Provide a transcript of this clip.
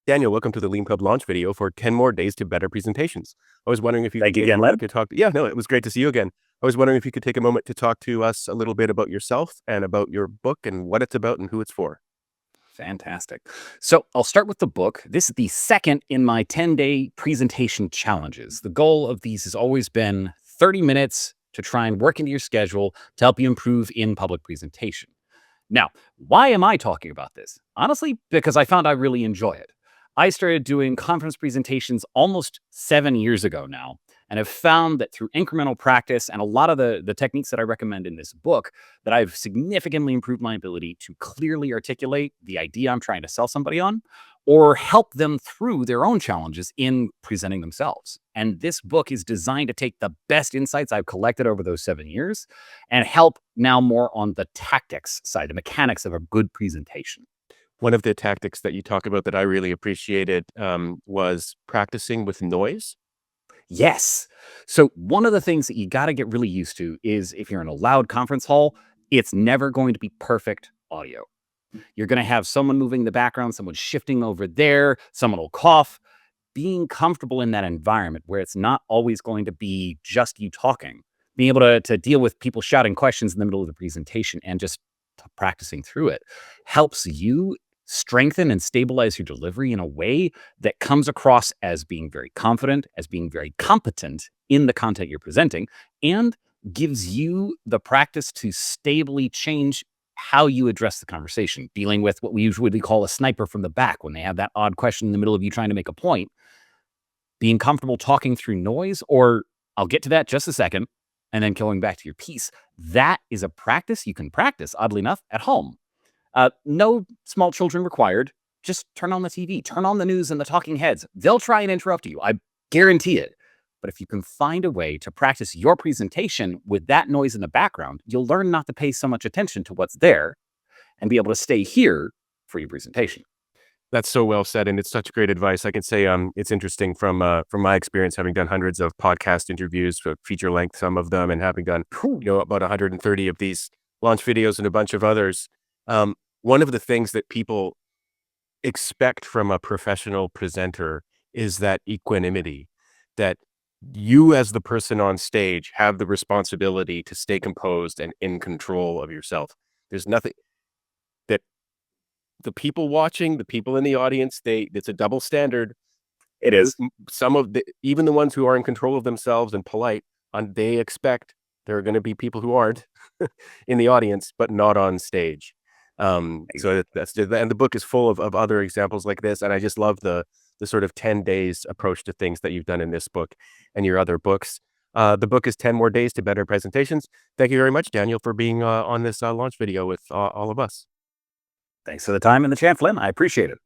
Daniel, welcome to the Leanpub launch video for 10 more days to better presentations. I was wondering if you Thank could you take a again, moment Len. to talk. Yeah, no, it was great to see you again. I was wondering if you could take a moment to talk to us a little bit about yourself and about your book and what it's about and who it's for. Fantastic. So I'll start with the book. This is the second in my 10-day presentation challenges. The goal of these has always been 30 minutes to try and work into your schedule to help you improve in public presentation. Now, why am I talking about this? Honestly, because I found I really enjoy it. I started doing conference presentations almost 7 years ago now, and have found that through incremental practice and a lot of the techniques that I recommend in this book, that I've significantly improved my ability to clearly articulate the idea I'm trying to sell somebody on, or help them through their own challenges in presenting themselves. And this book is designed to take the best insights I've collected over those 7 years and help now more on the tactics side, the mechanics of a good presentation. One of the tactics that you talk about that I really appreciated was practicing with noise. Yes. So one of the things that you got to get really used to is if you're in a loud conference hall, it's never going to be perfect audio. You're going to have someone moving in the background, someone shifting over there, someone will cough. Being comfortable in that environment where it's not always going to be just you talking, being able to deal with people shouting questions in the middle of the presentation and just practicing through it helps you strengthen and stabilize your delivery in a way that comes across as being very confident, as being very competent in the content you're presenting, and gives you the practice to stably change how you address the conversation, dealing with what we usually call a sniper from the back when they have that odd question in the middle of you trying to make a point. Being comfortable talking through noise, or I'll get to that just a second, and then going back to your piece. That is a practice you can practice, oddly enough, at home. No small children required. Just turn on the TV, turn on the news and the talking heads. They'll try and interrupt you. I guarantee it. But if you can find a way to practice your presentation with that noise in the background, you'll learn not to pay so much attention to what's there and be able to stay here for your presentation. That's so well said, and it's such great advice. I can say it's interesting from my experience, having done hundreds of podcast interviews, feature length, some of them, and having done about 130 of these launch videos and a bunch of others. One of the things that people expect from a professional presenter is that equanimity, that you as the person on stage have the responsibility to stay composed and in control of yourself. There's nothing that the people watching, the people in the audience, it's a double standard. It is. Some of even the ones who are in control of themselves and polite, they expect there are going to be people who aren't in the audience, but not on stage. So and the book is full of other examples like this. And I just love the sort of 10 days approach to things that you've done in this book and your other books. The book is 10 More Days to Better Presentations. Thank you very much, Daniel, for being on this launch video with all of us. Thanks for the time and the chance, Lynn. I appreciate it.